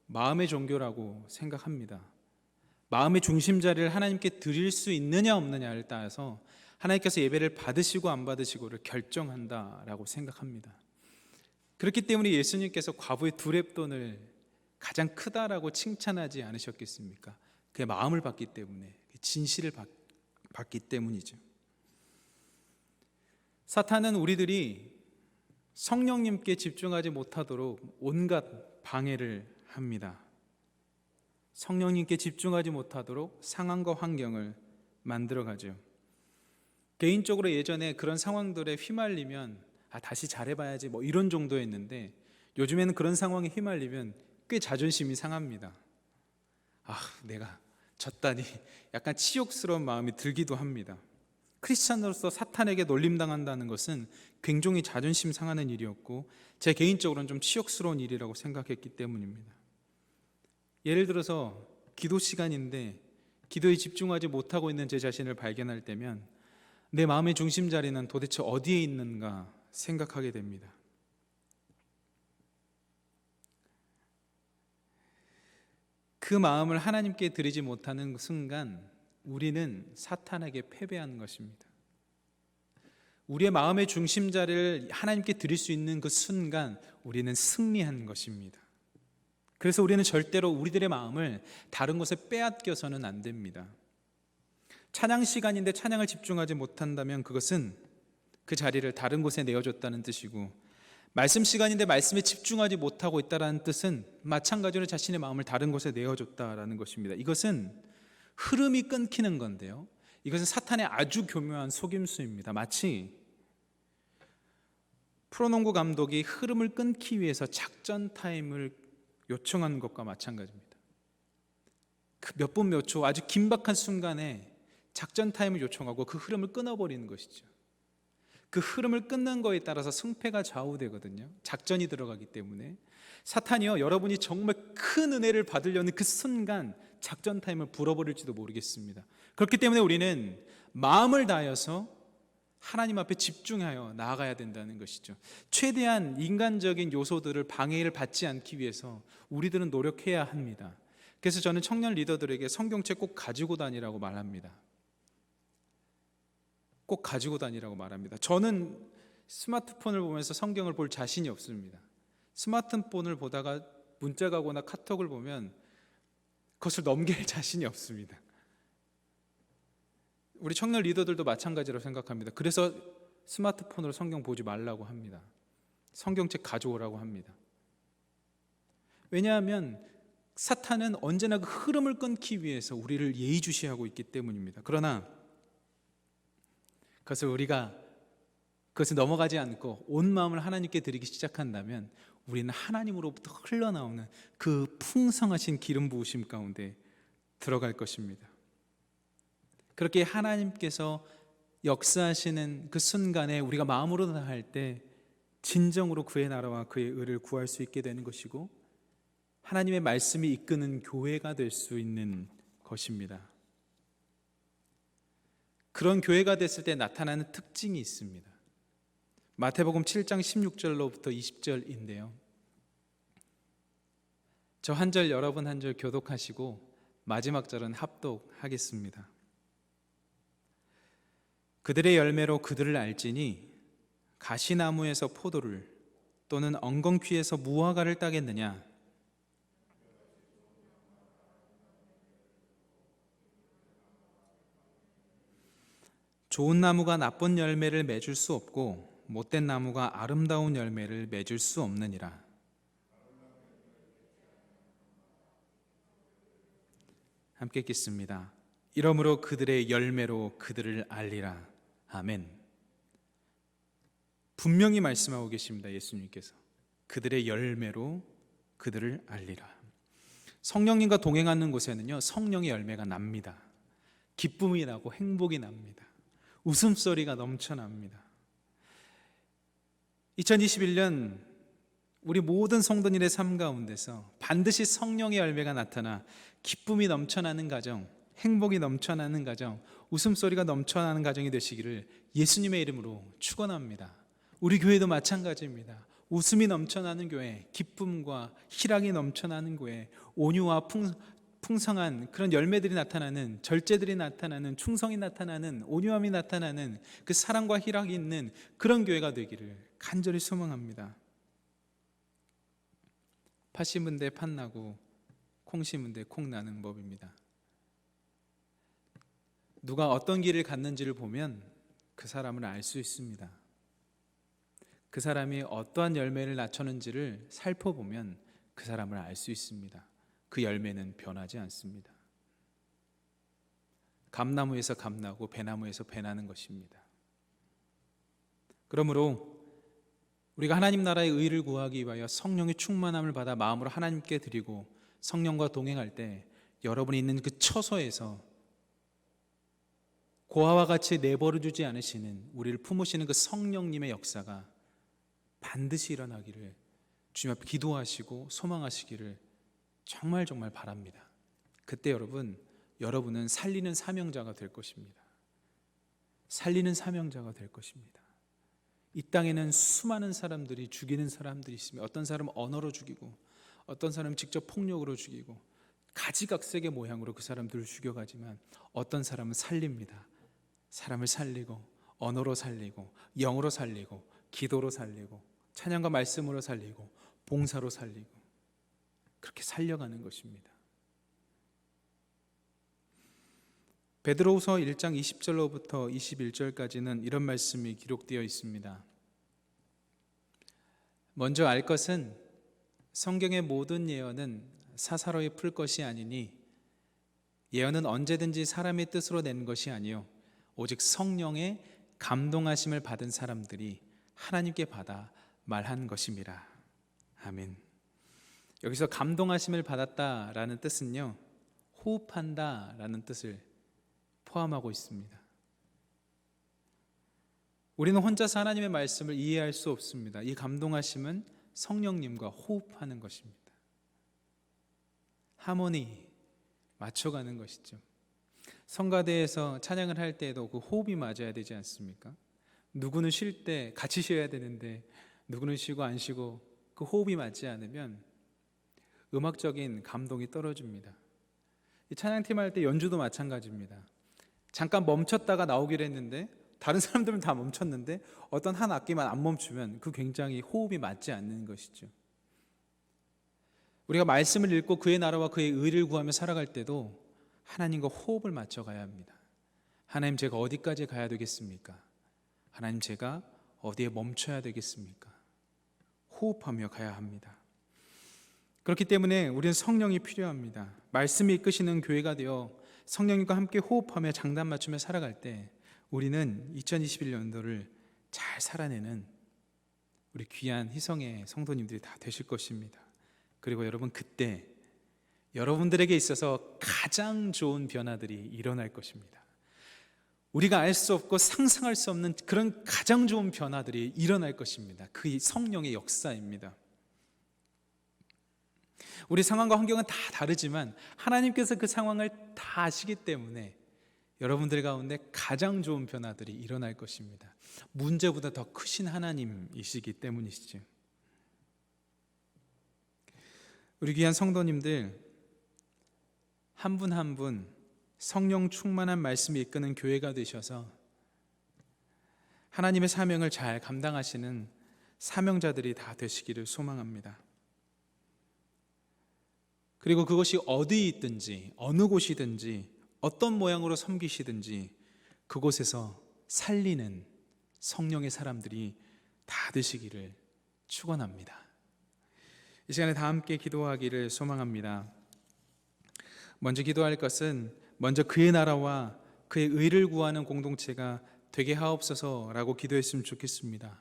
마음의 종교라고 생각합니다. 마음의 중심자리를 하나님께 드릴 수 있느냐 없느냐를 따라서 하나님께서 예배를 받으시고 안 받으시고를 결정한다라고 생각합니다. 그렇기 때문에 예수님께서 과부의 두 렙돈을 가장 크다라고 칭찬하지 않으셨겠습니까? 그의 마음을 받기 때문에, 진실을 받기 때문이죠. 사탄은 우리들이 성령님께 집중하지 못하도록 온갖 방해를 합니다. 성령님께 집중하지 못하도록 상황과 환경을 만들어가죠. 개인적으로 예전에 그런 상황들에 휘말리면 다시 잘해봐야지 뭐 이런 정도였는데, 요즘에는 그런 상황에 휘말리면 꽤 자존심이 상합니다. 내가 졌다니 약간 치욕스러운 마음이 들기도 합니다. 크리스찬으로서 사탄에게 놀림당한다는 것은 굉장히 자존심 상하는 일이었고 제 개인적으로는 좀 치욕스러운 일이라고 생각했기 때문입니다. 예를 들어서 기도 시간인데 기도에 집중하지 못하고 있는 제 자신을 발견할 때면 내 마음의 중심자리는 도대체 어디에 있는가 생각하게 됩니다. 그 마음을 하나님께 드리지 못하는 순간 우리는 사탄에게 패배하는 것입니다. 우리의 마음의 중심자리를 하나님께 드릴 수 있는 그 순간 우리는 승리한 것입니다. 그래서 우리는 절대로 우리들의 마음을 다른 곳에 빼앗겨서는 안 됩니다. 찬양 시간인데 찬양을 집중하지 못한다면 그것은 그 자리를 다른 곳에 내어줬다는 뜻이고, 말씀 시간인데 말씀에 집중하지 못하고 있다는 뜻은 마찬가지로 자신의 마음을 다른 곳에 내어줬다라는 것입니다. 이것은 흐름이 끊기는 건데요, 이것은 사탄의 아주 교묘한 속임수입니다. 마치 프로농구 감독이 흐름을 끊기 위해서 작전 타임을 요청한 것과 마찬가지입니다. 그 몇 분 몇 초 아주 긴박한 순간에 작전 타임을 요청하고 그 흐름을 끊어버리는 것이죠. 그 흐름을 끊는 거에 따라서 승패가 좌우되거든요. 작전이 들어가기 때문에. 사탄이요, 여러분이 정말 큰 은혜를 받으려는 그 순간 작전 타임을 불어버릴지도 모르겠습니다. 그렇기 때문에 우리는 마음을 다하여서 하나님 앞에 집중하여 나아가야 된다는 것이죠. 최대한 인간적인 요소들을 방해를 받지 않기 위해서 우리들은 노력해야 합니다. 그래서 저는 청년 리더들에게 성경책 꼭 가지고 다니라고 말합니다. 꼭 가지고 다니라고 말합니다. 저는 스마트폰을 보면서 성경을 볼 자신이 없습니다. 스마트폰을 보다가 문자가 오거나 카톡을 보면 그것을 넘길 자신이 없습니다. 우리 청년 리더들도 마찬가지라고 생각합니다. 그래서 스마트폰으로 성경 보지 말라고 합니다. 성경책 가져오라고 합니다. 왜냐하면 사탄은 언제나 그 흐름을 끊기 위해서 우리를 예의주시하고 있기 때문입니다. 그러나 그것을 넘어가지 않고 온 마음을 하나님께 드리기 시작한다면 우리는 하나님으로부터 흘러나오는 그 풍성하신 기름 부으심 가운데 들어갈 것입니다. 그렇게 하나님께서 역사하시는 그 순간에 우리가 마음으로 다할 때 진정으로 그의 나라와 그의 의를 구할 수 있게 되는 것이고 하나님의 말씀이 이끄는 교회가 될 수 있는 것입니다. 그런 교회가 됐을 때 나타나는 특징이 있습니다. 마태복음 7장 16절로부터 20절인데요. 저 한 절 여러분 한 절 교독하시고 마지막 절은 합독하겠습니다. 그들의 열매로 그들을 알지니 가시나무에서 포도를 또는 엉겅퀴에서 무화과를 따겠느냐? 좋은 나무가 나쁜 열매를 맺을 수 없고 못된 나무가 아름다운 열매를 맺을 수 없느니라. 함께 읽겠습니다. 이러므로 그들의 열매로 그들을 알리라. 아멘. 분명히 말씀하고 계십니다. 예수님께서 그들의 열매로 그들을 알리라. 성령님과 동행하는 곳에는요, 성령의 열매가 납니다. 기쁨이 나고 행복이 납니다. 웃음소리가 넘쳐납니다. 2021년 우리 모든 성도님의 삶 가운데서 반드시 성령의 열매가 나타나 기쁨이 넘쳐나는 가정, 행복이 넘쳐나는 가정, 웃음소리가 넘쳐나는 가정이 되시기를 예수님의 이름으로 축원합니다. 우리 교회도 마찬가지입니다. 웃음이 넘쳐나는 교회, 기쁨과 희락이 넘쳐나는 교회, 온유와 풍성한 그런 열매들이 나타나는, 절제들이 나타나는, 충성이 나타나는, 온유함이 나타나는 그 사랑과 희락이 있는 그런 교회가 되기를 간절히 소망합니다. 팥 심은 데 팥 나고 콩 심은 데 콩 나는 법입니다. 누가 어떤 길을 갔는지를 보면 그 사람을 알 수 있습니다. 그 사람이 어떠한 열매를 낳쳤는지를 살펴보면 그 사람을 알 수 있습니다. 그 열매는 변하지 않습니다. 감나무에서 감나고 배나무에서 배나는 것입니다. 그러므로 우리가 하나님 나라의 의를 구하기 위하여 성령의 충만함을 받아 마음으로 하나님께 드리고 성령과 동행할 때 여러분이 있는 그 처소에서 고아와 같이 내버려 두지 않으시는, 우리를 품으시는 그 성령님의 역사가 반드시 일어나기를 주님 앞에 기도하시고 소망하시기를 정말 바랍니다. 그때 여러분은 살리는 사명자가 될 것입니다. 살리는 사명자가 될 것입니다. 이 땅에는 수많은 사람들이 죽이는 사람들이 있으며 어떤 사람은 언어로 죽이고 어떤 사람은 직접 폭력으로 죽이고 가지각색의 모양으로 그 사람들을 죽여가지만 어떤 사람은 살립니다. 사람을 살리고 언어로 살리고 영으로 살리고 기도로 살리고 찬양과 말씀으로 살리고 봉사로 살리고 그렇게 살려가는 것입니다. 베드로후서 1장 20절로부터 21절까지는 이런 말씀이 기록되어 있습니다. 먼저 알 것은 성경의 모든 예언은 사사로이 풀 것이 아니니 예언은 언제든지 사람의 뜻으로 낸 것이 아니요 오직 성령의 감동하심을 받은 사람들이 하나님께 받아 말한 것임이라. 아멘. 여기서 감동하심을 받았다라는 뜻은요, 호흡한다라는 뜻을 포함하고 있습니다. 우리는 혼자서 하나님의 말씀을 이해할 수 없습니다. 이 감동하심은 성령님과 호흡하는 것입니다. 하모니, 맞춰가는 것이죠. 성가대에서 찬양을 할 때에도 그 호흡이 맞아야 되지 않습니까? 누구는 쉴 때 같이 쉬어야 되는데 누구는 쉬고 안 쉬고 그 호흡이 맞지 않으면 음악적인 감동이 떨어집니다. 이 찬양팀 할 때 연주도 마찬가지입니다. 잠깐 멈췄다가 나오기로 했는데 다른 사람들은 다 멈췄는데 어떤 한 악기만 안 멈추면 그 굉장히 호흡이 맞지 않는 것이죠. 우리가 말씀을 읽고 그의 나라와 그의 의를 구하며 살아갈 때도 하나님과 호흡을 맞춰 가야 합니다. 하나님, 제가 어디까지 가야 되겠습니까? 하나님, 제가 어디에 멈춰야 되겠습니까? 호흡하며 가야 합니다. 그렇기 때문에 우리는 성령이 필요합니다. 말씀이 이끄시는 교회가 되어 성령님과 함께 호흡하며 장단 맞추며 살아갈 때 우리는 2021년도를 잘 살아내는 우리 귀한 희성의 성도님들이 다 되실 것입니다. 그리고 여러분, 그때 여러분들에게 있어서 가장 좋은 변화들이 일어날 것입니다. 우리가 알 수 없고 상상할 수 없는 그런 가장 좋은 변화들이 일어날 것입니다. 그 성령의 역사입니다. 우리 상황과 환경은 다 다르지만 하나님께서 그 상황을 다 아시기 때문에 여러분들 가운데 가장 좋은 변화들이 일어날 것입니다. 문제보다 더 크신 하나님이시기 때문이시죠. 우리 귀한 성도님들, 한 분 한 분 성령 충만한 말씀이 이끄는 교회가 되셔서 하나님의 사명을 잘 감당하시는 사명자들이 다 되시기를 소망합니다. 그리고 그것이 어디 있든지 어느 곳이든지 어떤 모양으로 섬기시든지 그곳에서 살리는 성령의 사람들이 다 되시기를 축원합니다. 이 시간에 다 함께 기도하기를 소망합니다. 먼저 기도할 것은 먼저 그의 나라와 그의 의를 구하는 공동체가 되게 하옵소서라고 기도했으면 좋겠습니다.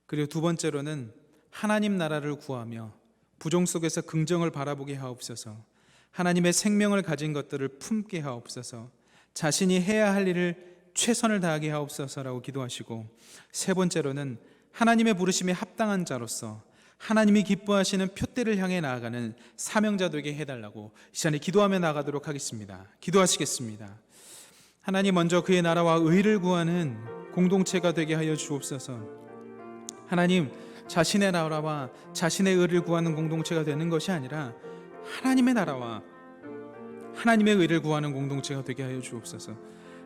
그리고 두 번째로는 하나님 나라를 구하며 부종 속에서 긍정을 바라보게 하옵소서, 하나님의 생명을 가진 것들을 품게 하옵소서, 자신이 해야 할 일을 최선을 다하게 하옵소서라고 기도하시고, 세 번째로는 하나님의 부르심에 합당한 자로서 하나님이 기뻐하시는 표대를 향해 나아가는 사명자 되게 해달라고 이 시간에 기도하며 나가도록 하겠습니다. 기도하시겠습니다. 하나님, 먼저 그의 나라와 의를 구하는 공동체가 되게 하여 주옵소서. 하나님, 자신의 나라와 자신의 의를 구하는 공동체가 되는 것이 아니라 하나님의 나라와 하나님의 의를 구하는 공동체가 되게 하여 주옵소서.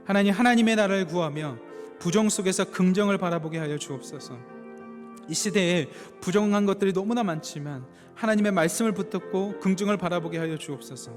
하나님, 하나님의 나라를 구하며 부정 속에서 긍정을 바라보게 하여 주옵소서. 이 시대에 부정한 것들이 너무나 많지만 하나님의 말씀을 붙잡고 긍정을 바라보게 하여 주옵소서.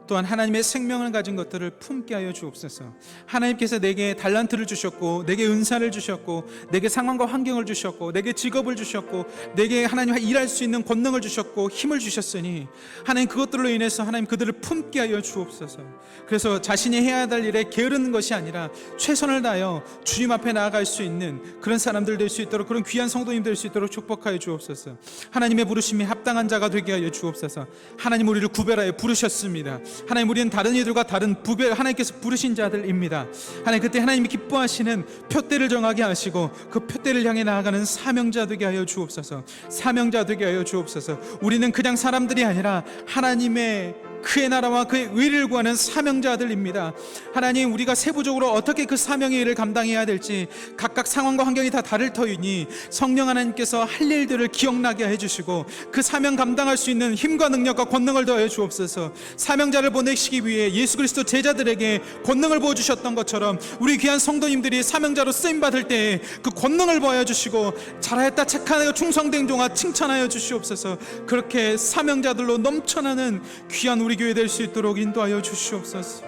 또한 하나님의 생명을 가진 것들을 품게 하여 주옵소서. 하나님께서 내게 달란트를 주셨고, 내게 은사를 주셨고, 내게 상황과 환경을 주셨고, 내게 직업을 주셨고, 내게 하나님 일할 수 있는 권능을 주셨고 힘을 주셨으니 하나님, 그것들로 인해서 하나님 그들을 품게 하여 주옵소서. 그래서 자신이 해야 할 일에 게으르는 것이 아니라 최선을 다하여 주님 앞에 나아갈 수 있는 그런 사람들 될 수 있도록, 그런 귀한 성도님 될 수 있도록 축복하여 주옵소서. 하나님의 부르심이 합당한 자가 되게 하여 주옵소서. 하나님, 우리를 구별하여 부르셨습니다. 하나님, 우리는 다른 이들과 다른 하나님께서 부르신 자들입니다. 하나님, 그때 하나님이 기뻐하시는 표대를 정하게 하시고 그 표대를 향해 나아가는 사명자 되게 하여 주옵소서. 사명자 되게 하여 주옵소서. 우리는 그냥 사람들이 아니라 하나님의 그의 나라와 그의 의를 구하는 사명자들입니다. 하나님, 우리가 세부적으로 어떻게 그 사명의 일을 감당해야 될지 각각 상황과 환경이 다 다를 터이니 성령 하나님께서 할 일들을 기억나게 해주시고 그 사명 감당할 수 있는 힘과 능력과 권능을 더해 주옵소서. 사명자를 보내시기 위해 예수 그리스도 제자들에게 권능을 부어주셨던 것처럼 우리 귀한 성도님들이 사명자로 쓰임받을 때에 그 권능을 보여주시고 잘하였다 착하여 충성된 종아 칭찬하여 주시옵소서. 그렇게 사명자들로 넘쳐나는 귀한 우리 교회 될 수 있도록 인도하여 주시옵소서.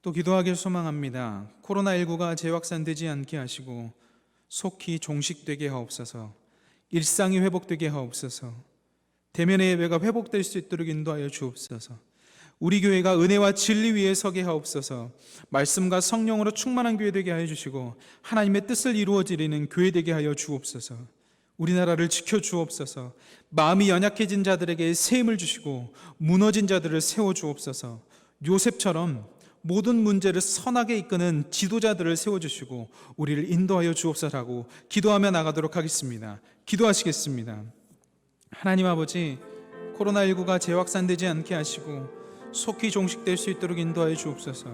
또 기도하길 소망합니다. 코로나19가 재확산되지 않게 하시고 속히 종식되게 하옵소서. 일상이 회복되게 하옵소서. 대면의 예배가 회복될 수 있도록 인도하여 주옵소서. 우리 교회가 은혜와 진리 위에 서게 하옵소서. 말씀과 성령으로 충만한 교회 되게 하여 주시고 하나님의 뜻을 이루어지리는 교회 되게 하여 주옵소서. 우리나라를 지켜 주옵소서. 마음이 연약해진 자들에게 새 힘을 주시고 무너진 자들을 세워 주옵소서. 요셉처럼 모든 문제를 선하게 이끄는 지도자들을 세워주시고 우리를 인도하여 주옵소서라고 기도하며 나가도록 하겠습니다. 기도하시겠습니다. 하나님 아버지, 코로나19가 재확산되지 않게 하시고 속히 종식될 수 있도록 인도하여 주옵소서.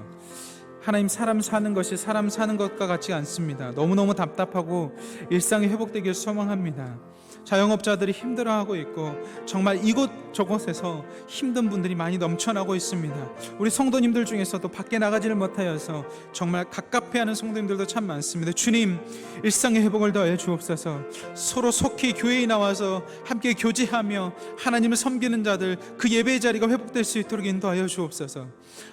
하나님, 사람 사는 것이 사람 사는 것과 같지 않습니다. 너무너무 답답하고 일상이 회복되길 소망합니다. 자영업자들이 힘들어하고 있고 정말 이곳저곳에서 힘든 분들이 많이 넘쳐나고 있습니다. 우리 성도님들 중에서도 밖에 나가지를 못하여서 정말 갑갑해하는 성도님들도 참 많습니다. 주님, 일상의 회복을 더하여 주옵소서. 서로 속히 교회에 나와서 함께 교제하며 하나님을 섬기는 자들, 그 예배의 자리가 회복될 수 있도록 인도하여 주옵소서.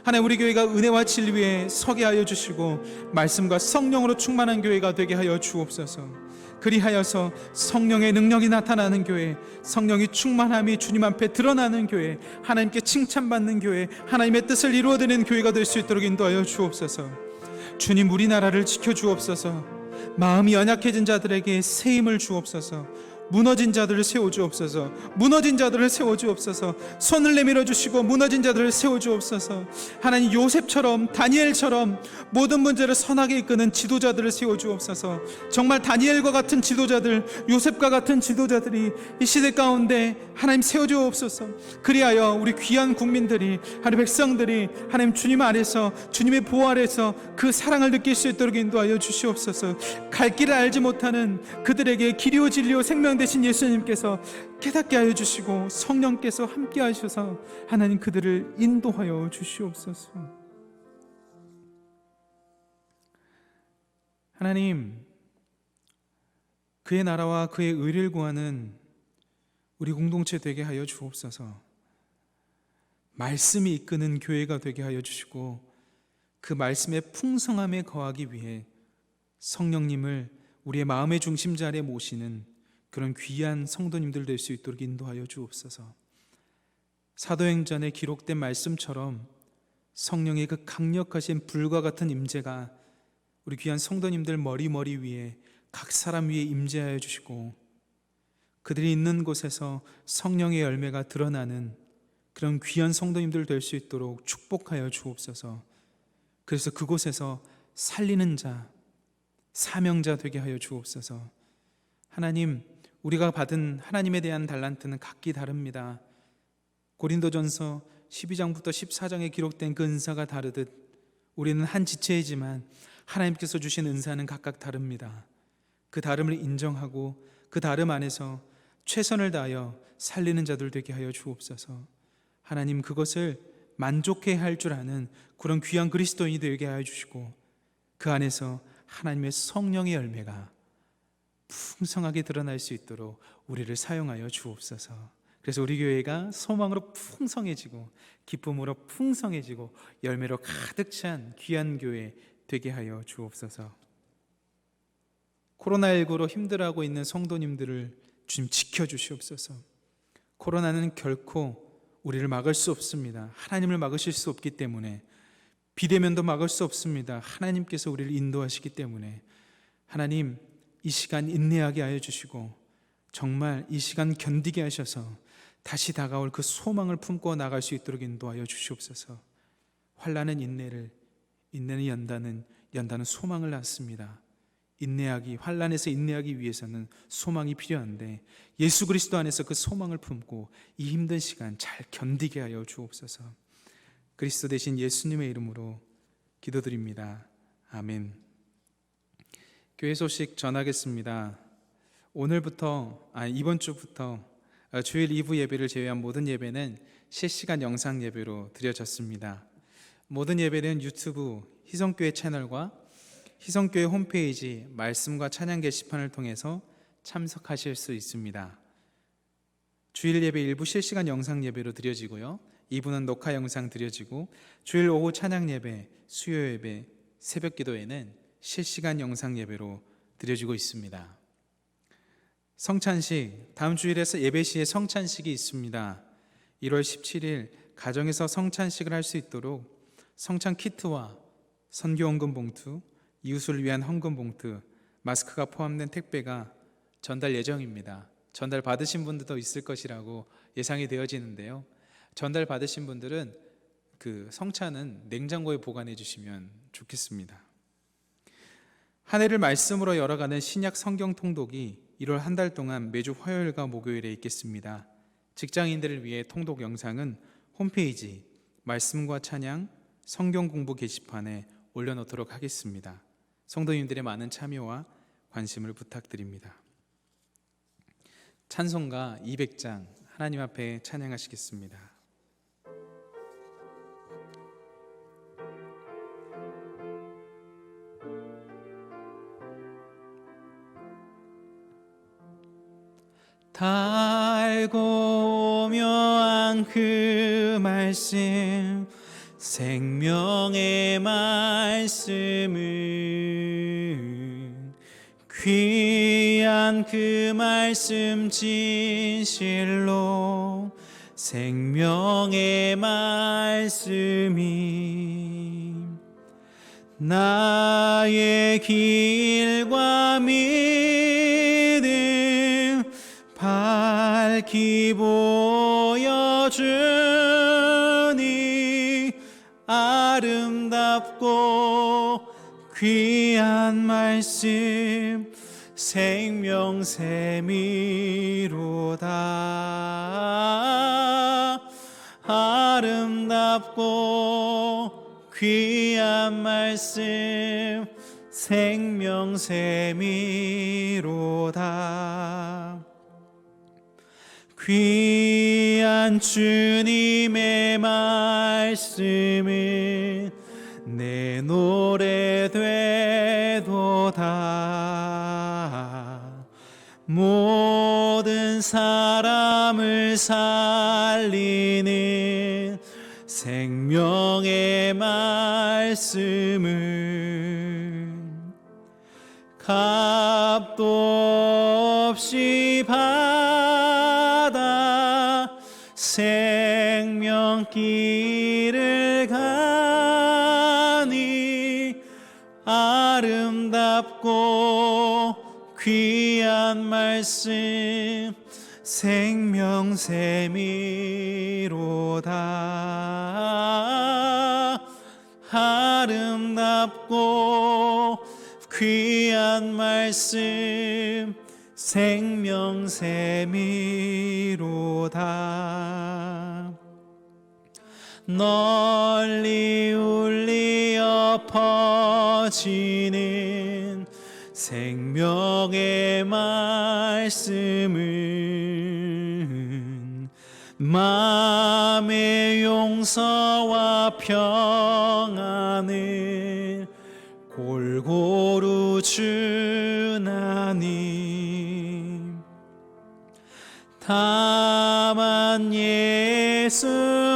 하나님, 우리 교회가 은혜와 진리에 서게 하여 주시고 말씀과 성령으로 충만한 교회가 되게 하여 주옵소서. 그리하여서 성령의 능력이 나타나는 교회, 성령이 충만함이 주님 앞에 드러나는 교회, 하나님께 칭찬받는 교회, 하나님의 뜻을 이루어드리는 교회가 될 수 있도록 인도하여 주옵소서. 주님, 우리나라를 지켜주옵소서. 마음이 연약해진 자들에게 새 힘을 주옵소서. 무너진 자들을 세워주옵소서. 무너진 자들을 세워주옵소서. 손을 내밀어 주시고 무너진 자들을 세워주옵소서. 하나님, 요셉처럼 다니엘처럼 모든 문제를 선하게 이끄는 지도자들을 세워주옵소서. 정말 다니엘과 같은 지도자들, 요셉과 같은 지도자들이 이 시대 가운데 하나님 세워주옵소서. 그리하여 우리 귀한 국민들이, 하나님 백성들이 하나님 주님 아래서, 주님의 보호 아래서 그 사랑을 느낄 수 있도록 인도하여 주시옵소서. 갈 길을 알지 못하는 그들에게 길이요 진리요 생명 되신 예수님께서 깨닫게 하여 주시고 성령께서 함께 하셔서 하나님 그들을 인도하여 주시옵소서. 하나님, 그의 나라와 그의 의를 구하는 우리 공동체 되게 하여 주옵소서. 말씀이 이끄는 교회가 되게 하여 주시고 그 말씀의 풍성함에 거하기 위해 성령님을 우리의 마음의 중심 자리에 모시는 그런 귀한 성도님들 될 수 있도록 인도하여 주옵소서. 사도행전에 기록된 말씀처럼 성령의 그 강력하신 불과 같은 임재가 우리 귀한 성도님들 머리 위에 각 사람 위에 임재하여 주시고 그들이 있는 곳에서 성령의 열매가 드러나는 그런 귀한 성도님들 될 수 있도록 축복하여 주옵소서. 그래서 그곳에서 살리는 자, 사명자 되게 하여 주옵소서. 하나님, 우리가 받은 하나님에 대한 달란트는 각기 다릅니다. 고린도전서 12장부터 14장에 기록된 그 은사가 다르듯 우리는 한 지체이지만 하나님께서 주신 은사는 각각 다릅니다. 그 다름을 인정하고 그 다름 안에서 최선을 다하여 살리는 자들 되게 하여 주옵소서. 하나님, 그것을 만족해 할 줄 아는 그런 귀한 그리스도인이 되게 하여 주시고 그 안에서 하나님의 성령의 열매가 풍성하게 드러날 수 있도록 우리를 사용하여 주옵소서. 그래서 우리 교회가 소망으로 풍성해지고 기쁨으로 풍성해지고 열매로 가득 찬 귀한 교회 되게 하여 주옵소서. 코로나19로 힘들어하고 있는 성도님들을 주님 지켜주시옵소서. 코로나는 결코 우리를 막을 수 없습니다. 하나님을 막으실 수 없기 때문에, 비대면도 막을 수 없습니다. 하나님께서 우리를 인도하시기 때문에 하나님, 이 시간 인내하게 하여 주시고 정말 이 시간 견디게 하셔서 다시 다가올 그 소망을 품고 나갈 수 있도록 인도하여 주시옵소서. 환난은 인내를, 인내는 연단은 소망을 낳습니다. 환난에서 인내하기 위해서는 소망이 필요한데 예수 그리스도 안에서 그 소망을 품고 이 힘든 시간 잘 견디게 하여 주옵소서. 그리스도 대신 예수님의 이름으로 기도드립니다. 아멘. 교회 소식 전하겠습니다. 이번 주부터 주일 2부 예배를 제외한 모든 예배는 실시간 영상 예배로 드려졌습니다. 모든 예배는 유튜브 희성교회 채널과 희성교회 홈페이지 말씀과 찬양 게시판을 통해서 참석하실 수 있습니다. 주일 예배 일부 실시간 영상 예배로 드려지고요, 2부는 녹화 영상 드려지고 주일 오후 찬양 예배, 수요 예배, 새벽 기도회는 실시간 영상 예배로 드려지고 있습니다. 성찬식, 다음 주일에서 예배 시에 성찬식이 있습니다. 1월 17일 가정에서 성찬식을 할 수 있도록 성찬 키트와 선교 헌금 봉투, 이웃을 위한 헌금 봉투, 마스크가 포함된 택배가 전달 예정입니다. 전달 받으신 분들도 있을 것이라고 예상이 되어지는데요, 전달 받으신 분들은 그 성찬은 냉장고에 보관해 주시면 좋겠습니다. 한 해를 말씀으로 열어가는 신약 성경 통독이 1월 한 달 동안 매주 화요일과 목요일에 있겠습니다. 직장인들을 위해 통독 영상은 홈페이지 말씀과 찬양 성경 공부 게시판에 올려놓도록 하겠습니다. 성도님들의 많은 참여와 관심을 부탁드립니다. 찬송가 200장 하나님 앞에 찬양하시겠습니다. 달고 묘한 그 말씀, 생명의 말씀은 귀한 그 말씀 진실로 생명의 말씀이 나의 길과 믿음 밝히 보여주니 아름답고 귀한 말씀 생명샘이로다. 아름답고 귀한 말씀 생명샘이로다. 귀한 주님의 말씀은 내 노래 되도다. 모든 사람을 살리는 생명의 말씀은 값도 없이 받아 생명길을 가니 아름답고 귀한 말씀 생명샘이로다. 아름답고 귀한 말씀 생명샘이로다. 널리 울리어 퍼지는 생명의 말씀은 마음의 용서와 평안을 골고루 주나니 다만 예수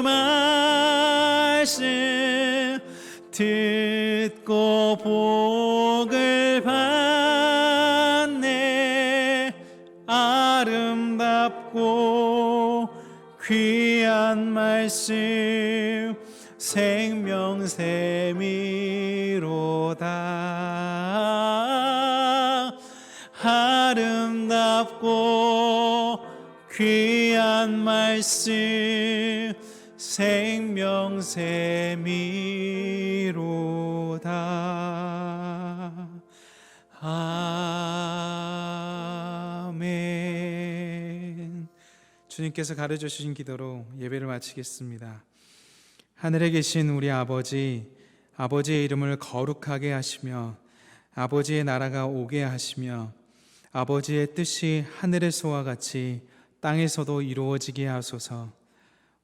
말씀 듣고 복을 받네. 아름답고 귀한 말씀 생명샘이로다. 아름답고 귀한 말씀 생명샘이로다. 아멘. 주님께서 가르쳐 주신 기도로 예배를 마치겠습니다. 하늘에 계신 우리 아버지, 아버지의 이름을 거룩하게 하시며 아버지의 나라가 오게 하시며 아버지의 뜻이 하늘에서와 같이 땅에서도 이루어지게 하소서.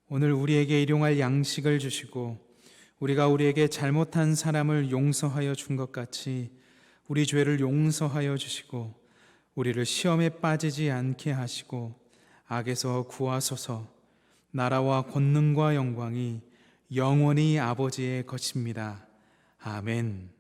오늘 우리에게 일용할 양식을 주시고 우리가 우리에게 잘못한 사람을 용서하여 준 것 같이 우리 죄를 용서하여 주시고 우리를 시험에 빠지지 않게 하시고 악에서 구하소서. 나라와 권능과 영광이 영원히 아버지의 것입니다. 아멘.